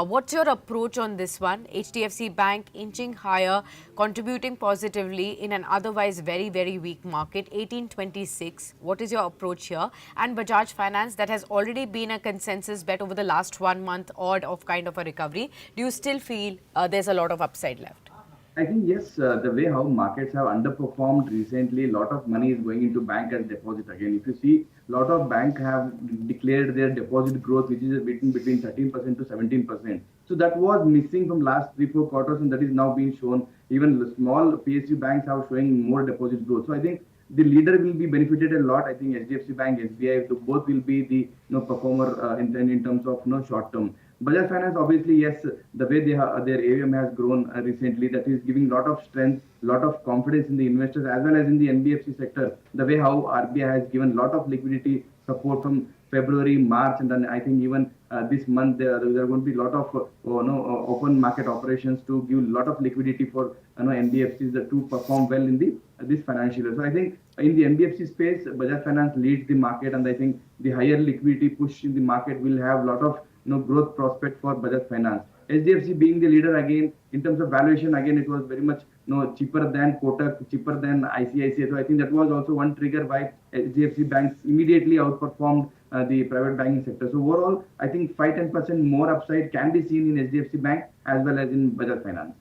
What's your approach on this one? HDFC Bank inching higher, contributing positively in an otherwise very, very weak market, 1826. What is your approach here? And Bajaj Finance, that has already been a consensus bet over the last 1 month odd of kind of a recovery. Do you still feel there's a lot of upside left? I think yes, the way how markets have underperformed recently, a lot of money is going into bank as deposit again. If you see, a lot of bank have declared their deposit growth, which is between 13% to 17%. So that was missing from last 3-4 quarters, and that is now being shown. Even the small PSU banks are showing more deposit growth. So I think the leader will be benefited a lot. I think HDFC Bank, SBI, both will be the performer in terms of short term. Bajaj Finance, obviously, yes, the way their AUM has grown recently, that is giving lot of strength, lot of confidence in the investors as well as in the NBFC sector. The way how RBI has given lot of liquidity support from February, March, and then I think even this month there are going to be a lot of open market operations to give a lot of liquidity for NBFCs to perform well in the this financial year. So I think in the NBFC space, Bajaj Finance leads the market, and I think the higher liquidity push in the market will have a lot of growth prospect for Bajaj Finance. HDFC being the leader again in terms of valuation, again it was very much cheaper than Kotak, cheaper than ICICI. So I think that was also one trigger why HDFC banks immediately outperformed the private banking sector. So overall, I think 5-10% more upside can be seen in HDFC Bank as well as in Bajaj Finance.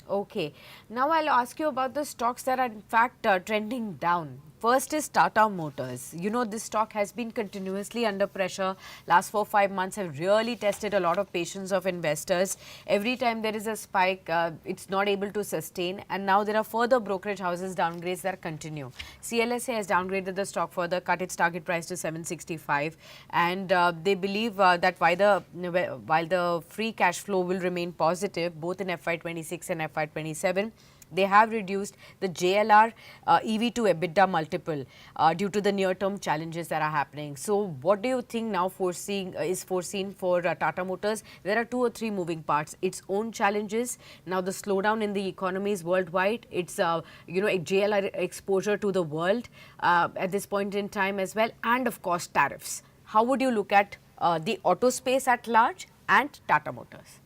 Okay. Now I'll ask you about the stocks that are in fact trending down. First is Tata Motors. You know, this stock has been continuously under pressure. Last 4-5 months have really tested a lot of patience of investors. Every time there is a spike, it's not able to sustain. And now there are further brokerage houses downgrades that continue. CLSA has downgraded the stock further, cut its target price to 765. And they believe that while the free cash flow will remain positive, both in FY26 and FY27, they have reduced the JLR EV to EBITDA multiple due to the near-term challenges that are happening. So, what do you think now is foreseen for Tata Motors? There are 2 or 3 moving parts. Its own challenges, now the slowdown in the economies worldwide, its JLR exposure to the world at this point in time as well, and of course tariffs. How would you look at the auto space at large and Tata Motors?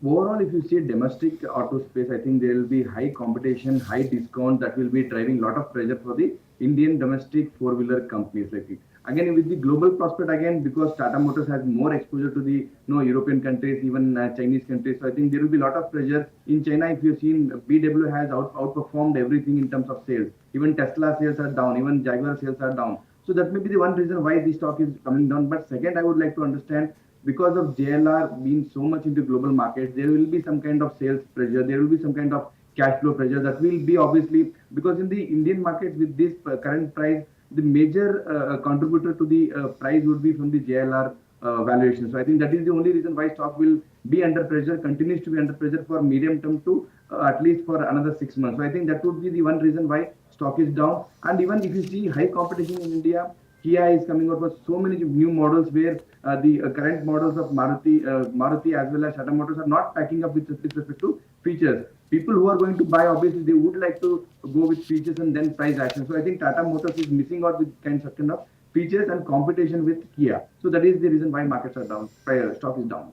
Overall, if you see domestic auto space, I think there will be high competition, high discount that will be driving a lot of pressure for the Indian domestic four-wheeler companies. Like again, with the global prospect again, because Tata Motors has more exposure to the European countries, even Chinese countries. So I think there will be a lot of pressure in China. If you've seen, BMW has outperformed everything in terms of sales. Even Tesla sales are down. Even Jaguar sales are down. So that may be the one reason why the stock is coming down. But second, I would like to understand, because of JLR being so much into global markets, there will be some kind of sales pressure. There will be some kind of cash flow pressure that will be obviously, because in the Indian market with this current price, the major contributor to the price would be from the JLR valuation. So I think that is the only reason why stock will be under pressure, continues to be under pressure for medium term to at least for another 6 months. So I think that would be the one reason why stock is down. And even if you see high competition in India, Kia is coming out with so many new models where the current models of Maruti as well as Tata Motors are not packing up with respect to features. People who are going to buy, obviously, they would like to go with features and then price action. So I think Tata Motors is missing out with kind of features and competition with Kia. So that is the reason why markets are down. Stock is down.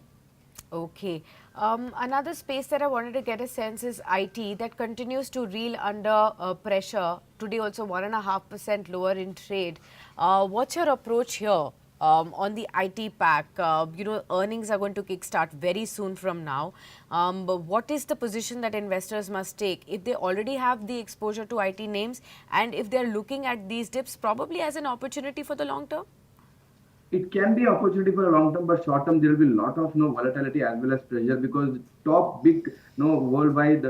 Okay. Another space that I wanted to get a sense is IT that continues to reel under pressure. Today also 1.5% lower in trade. What's your approach here on the IT pack? Earnings are going to kickstart very soon from now. But what is the position that investors must take if they already have the exposure to IT names, and if they're looking at these dips probably as an opportunity for the long term? It can be opportunity for a long term, but short term there will be a lot of volatility as well as pressure, because top big worldwide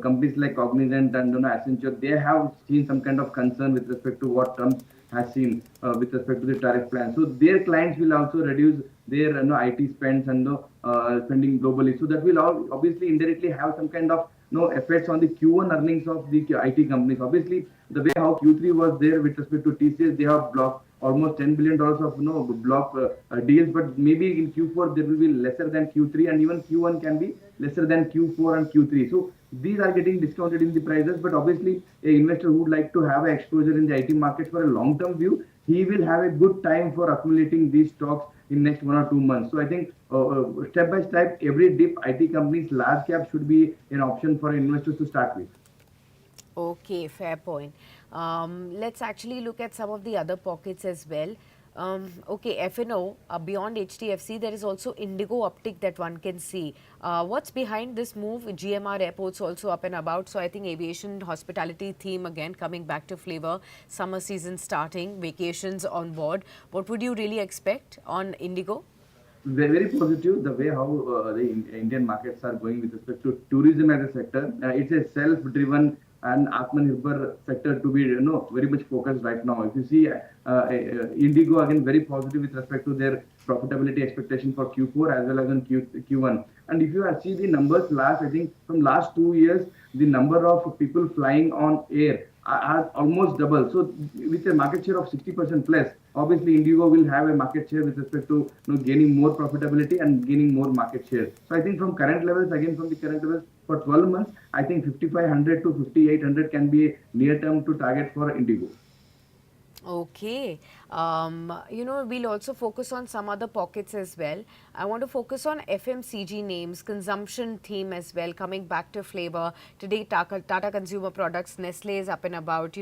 companies like Cognizant and Accenture, they have seen some kind of concern with respect to what Trump has seen with respect to the tariff plan. So their clients will also reduce their IT spends and spending globally. So that will all obviously indirectly have some kind of effects on the Q1 earnings of the IT companies. Obviously, the way how Q3 was there with respect to TCS, they have blocked almost $10 billion of block deals, but maybe in Q4 there will be lesser than Q3, and even Q1 can be lesser than Q4 and Q3. So these are getting discounted in the prices, but obviously a investor who would like to have exposure in the IT markets for a long-term view, he will have a good time for accumulating these stocks in next 1 or 2 months. So I think step by step, every dip, IT companies, large cap should be an option for investors to start with. Okay, fair point. Let's actually look at some of the other pockets as well. Okay, F&O, beyond HDFC, there is also Indigo uptick that one can see. What's behind this move? GMR Airports also up and about. So I think aviation hospitality theme again coming back to flavor. Summer season starting, vacations on board. What would you really expect on Indigo? Very positive the way how the Indian markets are going with respect to tourism as a sector. It's a self-driven and Atmanirbhar sector to be very much focused right now. If you see Indigo again very positive with respect to their profitability expectation for Q4 as well as in Q1. And if you see the numbers I think from last 2 years, the number of people flying on air are almost double. So with a market share of 60% plus, obviously Indigo will have a market share with respect to gaining more profitability and gaining more market share. So I think from current levels, again from the current levels for 12 months, I think 5,500 to 5,800 can be a near term to target for Indigo. Okay. We'll also focus on some other pockets as well. I want to focus on FMCG names, consumption theme as well, coming back to flavor. Today, Tata Consumer Products, Nestle is up and about.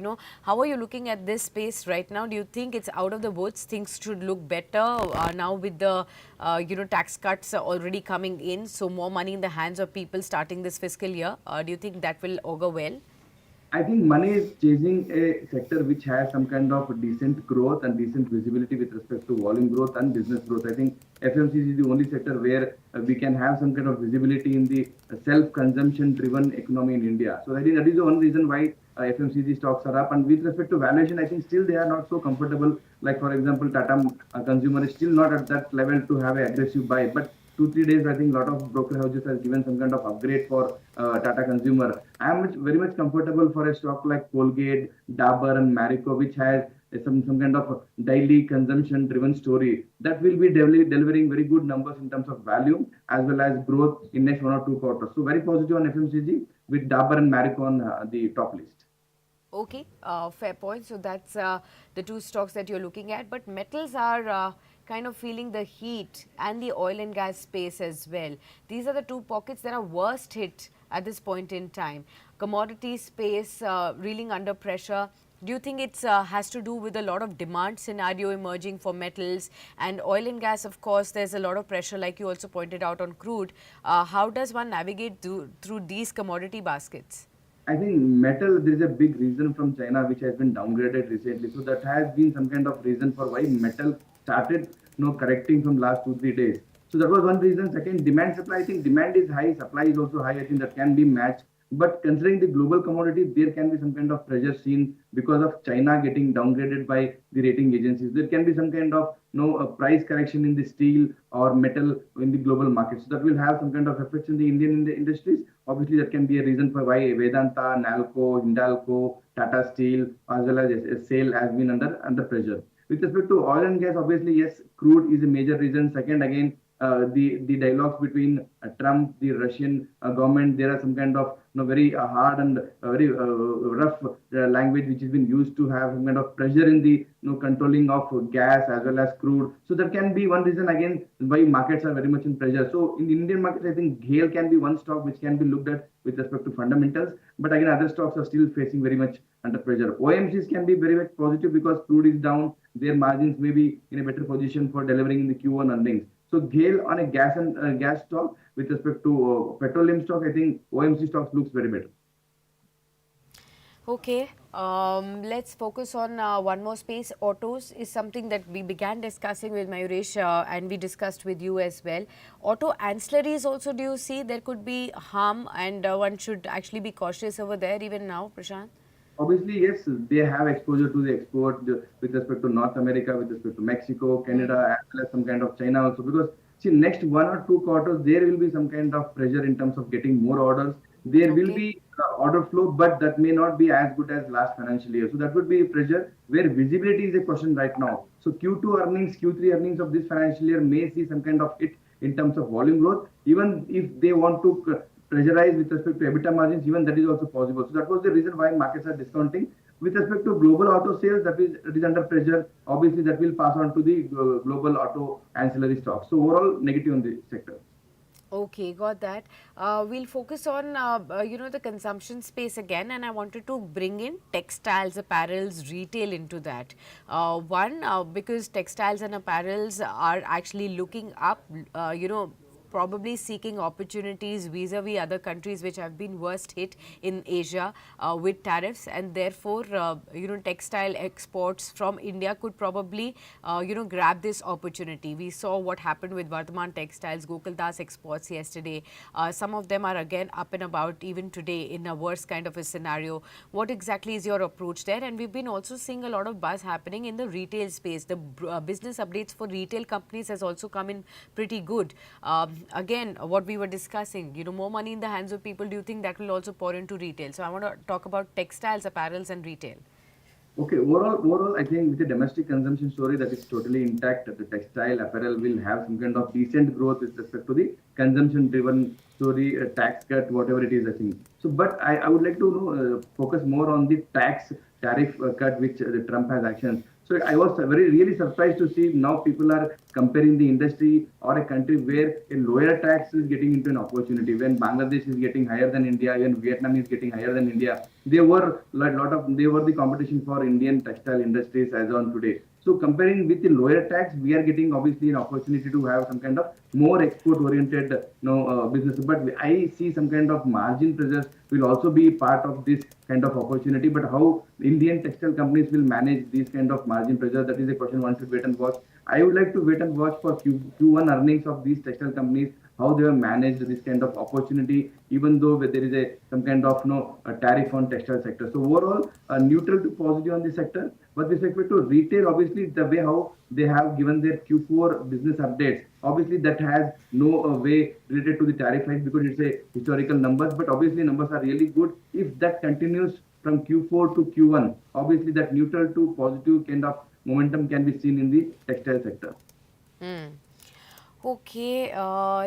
How are you looking at this space right now? Do you think it's out of the woods? Things should look better now with the, tax cuts already coming in. So more money in the hands of people starting this fiscal year. Do you think that will augur well? I think money is chasing a sector which has some kind of decent growth and decent visibility with respect to volume growth and business growth. I think FMCG is the only sector where we can have some kind of visibility in the self-consumption driven economy in India. So I think that is the one reason why FMCG stocks are up. And with respect to valuation, I think still they are not so comfortable. Like for example, Tata Consumer is still not at that level to have an aggressive buy. But 2 3 days, I think a lot of broker houses has given some kind of upgrade for Tata Consumer. I am very much comfortable for a stock like Colgate, Dabur, and Marico, which has some kind of daily consumption driven story that will be delivering very good numbers in terms of value as well as growth in next 1 or 2 quarters. So very positive on FMCG with Dabur and Marico on the top list. Okay, fair point. So that's the two stocks that you're looking at. But metals are kind of feeling the heat, and the oil and gas space as well. These are the two pockets that are worst hit at this point in time. Commodity space reeling under pressure. Do you think it has to do with a lot of demand scenario emerging for metals and oil and gas? Of course, there's a lot of pressure, like you also pointed out, on crude. How does one navigate through these commodity baskets? I think metal, there is a big reason from China which has been downgraded recently. So that has been some kind of reason for why metal started correcting from last 2 3 days. So that was one reason. Second, demand supply. I think demand is high, supply is also high. I think that can be matched. But considering the global commodity, there can be some kind of pressure seen because of China getting downgraded by the rating agencies. There can be some kind of price correction in the steel or metal in the global market. So that will have some kind of effects in the Indian industries. Obviously, that can be a reason for why Vedanta, Nalco, Hindalco, Tata Steel, as well as SAIL has been under pressure. With respect to oil and gas, obviously, yes, crude is a major reason. Second, again, the dialogues between Trump, the Russian government, there are some kind of very hard and very rough language which has been used to have some kind of pressure in the controlling of gas as well as crude. So that can be one reason again why markets are very much in pressure. So in the Indian market, I think GAIL can be one stock which can be looked at with respect to fundamentals. But again, other stocks are still facing very much under pressure. OMCs can be very much positive because crude is down. Their margins may be in a better position for delivering in the Q1 earnings. So GAIL on a gas stock with respect to petroleum stock, I think OMC stocks looks very better. Okay, let's focus on one more space. Autos is something that we began discussing with Mayuresh and we discussed with you as well. Auto ancillaries also, do you see there could be harm and one should actually be cautious over there even now, Prashant? Obviously, yes, they have exposure to the export with respect to North America, with respect to Mexico, Canada, as well as some kind of China also. Because see, next 1 or 2 quarters, there will be some kind of pressure in terms of getting more orders. There will Okay. be order flow, but that may not be as good as last financial year. So that would be pressure where visibility is a question right now. So Q2 earnings, Q3 earnings of this financial year may see some kind of hit in terms of volume growth. Even if they want to pressurize with respect to EBITDA margins, even that is also possible. So that was the reason why markets are discounting. With respect to global auto sales, that is under pressure. Obviously, that will pass on to the global auto ancillary stocks. So overall, negative on the sector. Okay, got that. We'll focus on, the consumption space again, and I wanted to bring in textiles, apparels, retail into that. One, because textiles and apparels are actually looking up, probably seeking opportunities vis-a-vis other countries which have been worst hit in Asia with tariffs, and therefore, textile exports from India could probably, grab this opportunity. We saw what happened with Vardhaman Textiles, Gokuldas exports yesterday. Some of them are again up and about even today in a worse kind of a scenario. What exactly is your approach there? And we've been also seeing a lot of buzz happening in the retail space. The business updates for retail companies has also come in pretty good. Again, what we were discussing, more money in the hands of people, do you think that will also pour into retail? So I want to talk about textiles, apparels and retail. Okay, overall, I think with the domestic consumption story that is totally intact, the textile apparel will have some kind of decent growth with respect to the consumption-driven story, tax cut, whatever it is, I think. So, but I would like to focus more on the tax tariff cut which the Trump has actioned. So I was really surprised to see now people are comparing the industry or a country where a lower tax is getting into an opportunity. When Bangladesh is getting higher than India, when Vietnam is getting higher than India, they were the competition for Indian textile industries as on today. So comparing with the lower tax, we are getting obviously an opportunity to have some kind of more export-oriented business. But I see some kind of margin pressures will also be part of this kind of opportunity. But how Indian textile companies will manage these kind of margin pressure, that is a question one should wait and watch. I would like to wait and watch for Q1 earnings of these textile companies, how they have managed this kind of opportunity, even though there is some kind of a tariff on textile sector. So overall, neutral to positive on the sector. But with respect to retail, obviously the way how they have given their Q4 business updates, obviously that has no way related to the tariff hike because it's a historical numbers. But obviously numbers are really good. If that continues from Q4 to Q1, obviously that neutral to positive kind of momentum can be seen in the textile sector. Okay,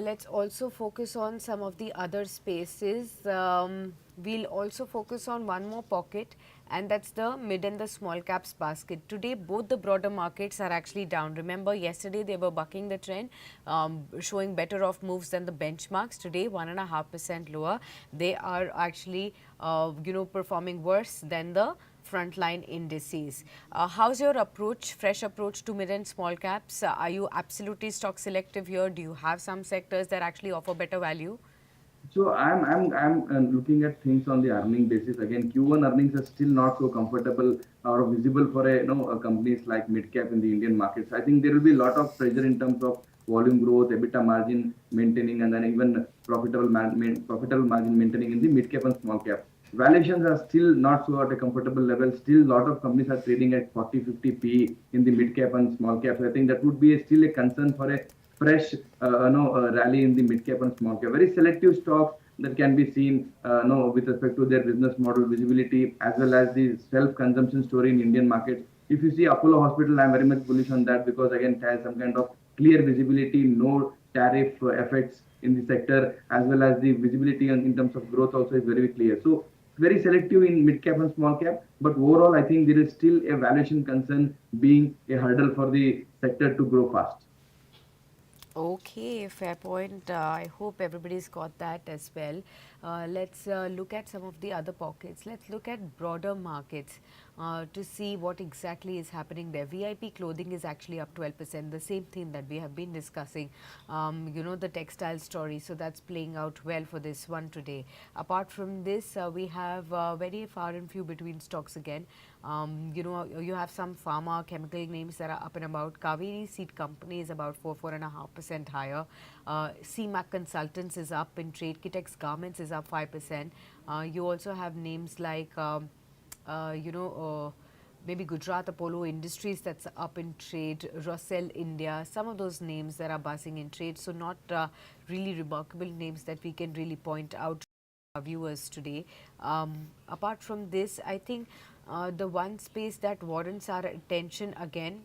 let's also focus on some of the other spaces. We'll also focus on one more pocket, and that's the mid and the small caps basket. Today, both the broader markets are actually down. Remember, yesterday they were bucking the trend, showing better off moves than the benchmarks. Today, 1.5% lower. They are actually, performing worse than the frontline indices. How's your approach, fresh approach to mid and small caps? Are you absolutely stock selective here? Do you have some sectors that actually offer better value? So I'm looking at things on the earning basis. Again, Q1 earnings are still not so comfortable or visible for companies like mid cap in the Indian markets. I think there will be a lot of pressure in terms of volume growth, EBITDA margin maintaining, and then even profitable margin maintaining in the mid cap and small cap. Valuations are still not so at a comfortable level. Still, a lot of companies are trading at 40, 50 PE in the mid cap and small cap. So I think that would be still a concern for a fresh rally in the mid cap and small cap. Very selective stocks that can be seen with respect to their business model visibility as well as the self-consumption story in Indian markets. If you see Apollo Hospital, I'm very much bullish on that because again it has some kind of clear visibility, no tariff effects in the sector, as well as the visibility in terms of growth also is very clear. So very selective in mid cap and small cap, but overall I think there is still a valuation concern being a hurdle for the sector to grow fast. Okay, fair point. I hope everybody's got that as well. Let's look at some of the other pockets. Let's look at broader markets to see what exactly is happening there. VIP clothing is actually up 12%, the same thing that we have been discussing, the textile story. So that's playing out well for this one today. Apart from this, we have very far and few between stocks again. You have some pharma chemical names that are up and about. Kaveri Seed Company is about 4.5% higher. CMAC Consultants is up in trade. Kitex Garments is up 5%. You also have names like, maybe Gujarat Apollo Industries that's up in trade, Russell India, some of those names that are buzzing in trade. So not really remarkable names that we can really point out to our viewers today. Apart from this, I think the one space that warrants our attention again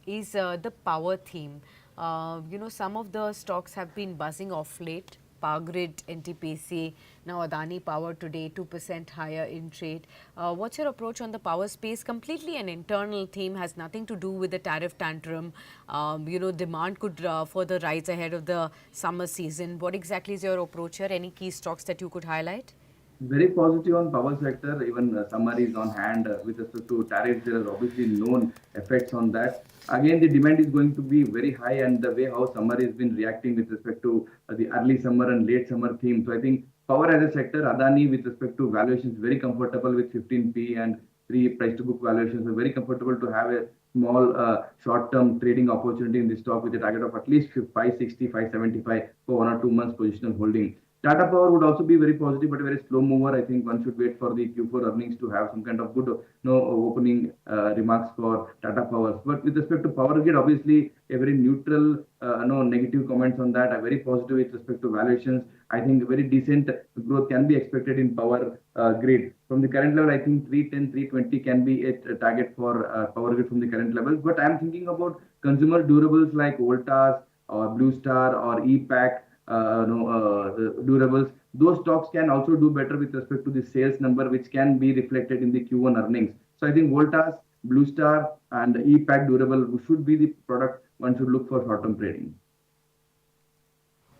is the power theme. Some of the stocks have been buzzing off late. Power Grid, NTPC, now Adani Power today 2% higher in trade. What's your approach on the power space? Completely an internal theme, has nothing to do with the tariff tantrum. Demand could further rise ahead of the summer season. What exactly is your approach here? Any key stocks that you could highlight? Very positive on power sector. Even summer is on hand with respect to tariffs. There are obviously known effects on that. Again, the demand is going to be very high, and the way how summer has been reacting with respect to the early summer and late summer theme. So I think power as a sector, Adani with respect to valuations, very comfortable with 15p and 3 price to book valuations. So very comfortable to have a small short-term trading opportunity in this stock with a target of at least 560, 575 for 1 or 2 months positional holding. Tata Power would also be very positive, but a very slow mover. I think one should wait for the Q4 earnings to have some kind of good, opening remarks for Tata Power. But with respect to Power Grid, obviously a very neutral, no negative comments on that. A very positive with respect to valuations. I think very decent growth can be expected in Power Grid. From the current level, I think 310, 320 can be a target for Power Grid from the current levels. But I'm thinking about consumer durables like Voltas or Blue Star or EPAC, the durables. Those stocks can also do better with respect to the sales number, which can be reflected in the Q1 earnings. So I think Voltas, Blue Star, and EPAC durable should be the product one should look for short-term trading.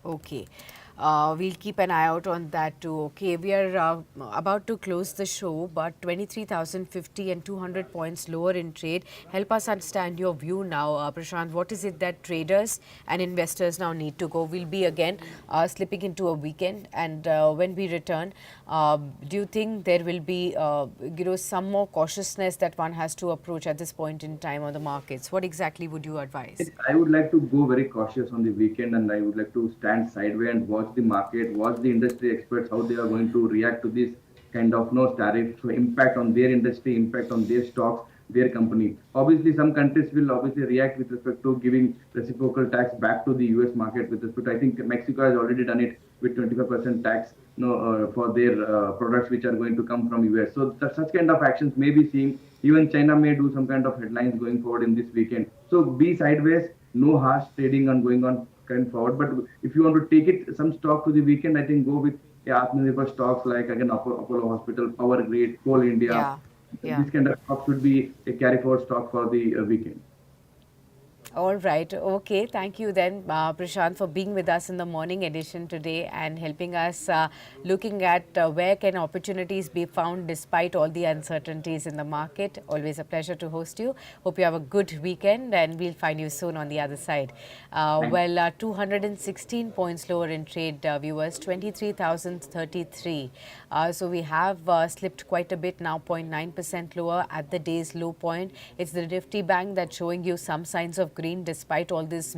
Okay. We'll keep an eye out on that too. Okay, we are about to close the show, but 23,050 and 200 points lower in trade. Help us understand your view now, Prashant. What is it that traders and investors now need to go? We'll be again slipping into a weekend, and when we return, do you think there will be some more cautiousness that one has to approach at this point in time on the markets? What exactly would you advise? I would like to go very cautious on the weekend, and I would like to stand sideways and watch the market, watch the industry experts how they are going to react to this kind of no tariff so impact on their industry, impact on their stocks, their company. Obviously, some countries will obviously react with respect to giving reciprocal tax back to the US market with respect. I think Mexico has already done it with 25% tax, for their products which are going to come from US. So such kind of actions may be seen. Even China may do some kind of headlines going forward in this weekend. So be sideways, no harsh trading on going on going forward. But if you want to take it some stock to the weekend, I think go with Atmanirbhar stocks like again Apollo Hospital, Power Grid, Coal India. Yeah, yeah. This kind of stock should be a carry forward stock for the weekend. All right. Okay. Thank you then, Prashant, for being with us in the morning edition today and helping us looking at where can opportunities be found despite all the uncertainties in the market. Always a pleasure to host you. Hope you have a good weekend and we'll find you soon on the other side. Thanks. 216 points lower in trade, viewers, 23,033. So we have slipped quite a bit now, 0.9% lower at the day's low point. It's the Nifty Bank that's showing you some signs of green despite all this,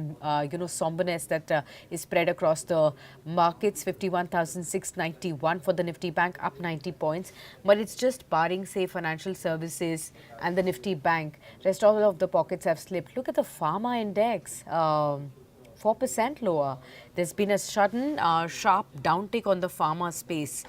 somberness that is spread across the markets. 51,691 for the Nifty Bank, up 90 points. But it's just barring, say, financial services and the Nifty Bank. Rest all of the pockets have slipped. Look at the Pharma index. 4% lower. There's been a sudden sharp downtick on the pharma space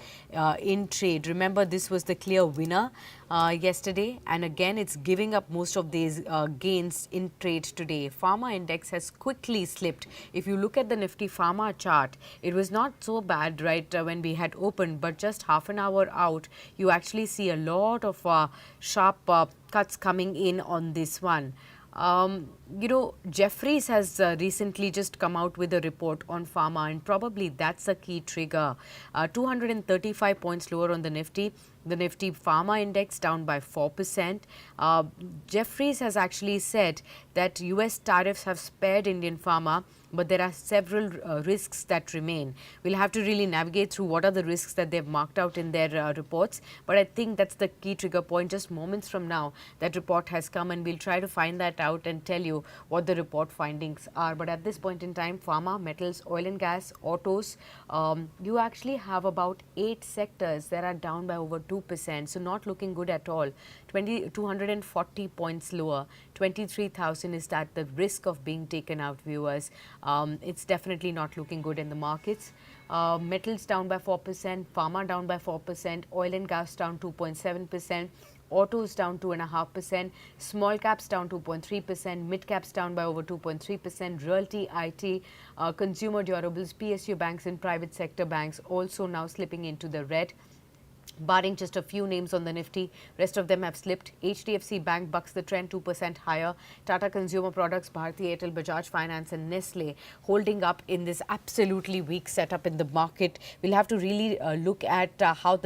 in trade. Remember, this was the clear winner yesterday, and again it's giving up most of these gains in trade today. Pharma index has quickly slipped. If you look at the Nifty Pharma chart, it was not so bad right when we had opened, but just half an hour out, you actually see a lot of sharp cuts coming in on this one. Jeffries has recently just come out with a report on pharma, and probably that's a key trigger. 235 points lower on the Nifty. The Nifty Pharma Index down by 4%. Jeffries has actually said that US tariffs have spared Indian pharma, but there are several risks that remain. We'll have to really navigate through what are the risks that they've marked out in their reports. But I think that's the key trigger point. Just moments from now, that report has come, and we'll try to find that out and tell you what the report findings are. But at this point in time, pharma, metals, oil and gas, autos, you actually have about 8 sectors that are down by over 2%. So not looking good at all. 240 points lower. 23,000 is that the risk of being taken out, viewers. It's definitely not looking good in the markets. Metals down by 4%, pharma down by 4%, oil and gas down 2.7%. Autos down 2.5%, small caps down 2.3%, mid caps down by over 2.3%, realty, IT, consumer durables, PSU banks and private sector banks also now slipping into the red. Barring just a few names on the Nifty, rest of them have slipped. HDFC Bank bucks the trend 2% higher. Tata Consumer Products, Bharti Airtel, Bajaj Finance and Nestle holding up in this absolutely weak setup in the market. We'll have to really look at how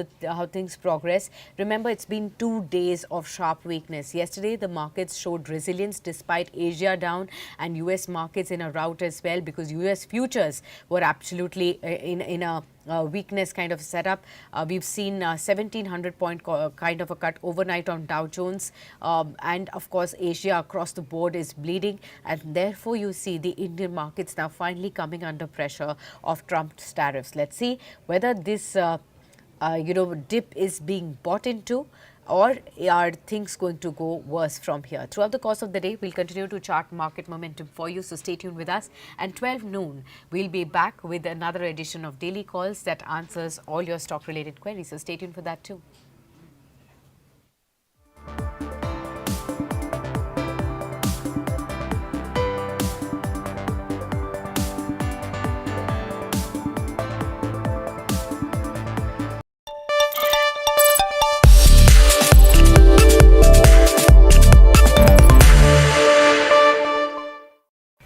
things progress. Remember, it's been 2 days of sharp weakness. Yesterday, the markets showed resilience despite Asia down and US markets in a rout as well, because US futures were absolutely in a weakness kind of setup. We've seen 1700 point kind of a cut overnight on Dow Jones, and of course Asia across the board is bleeding, and therefore you see the Indian markets now finally coming under pressure of Trump's tariffs. Let's see whether this dip is being bought into, or are things going to go worse from here? Throughout the course of the day, we'll continue to chart market momentum for you, so stay tuned with us. And 12 noon, we'll be back with another edition of Daily Calls that answers all your stock-related queries. So stay tuned for that too.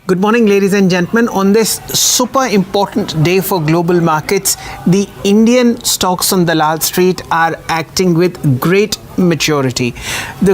Good morning, ladies and gentlemen. On this super important day for global markets, the Indian stocks on Dalal Street are acting with great maturity. The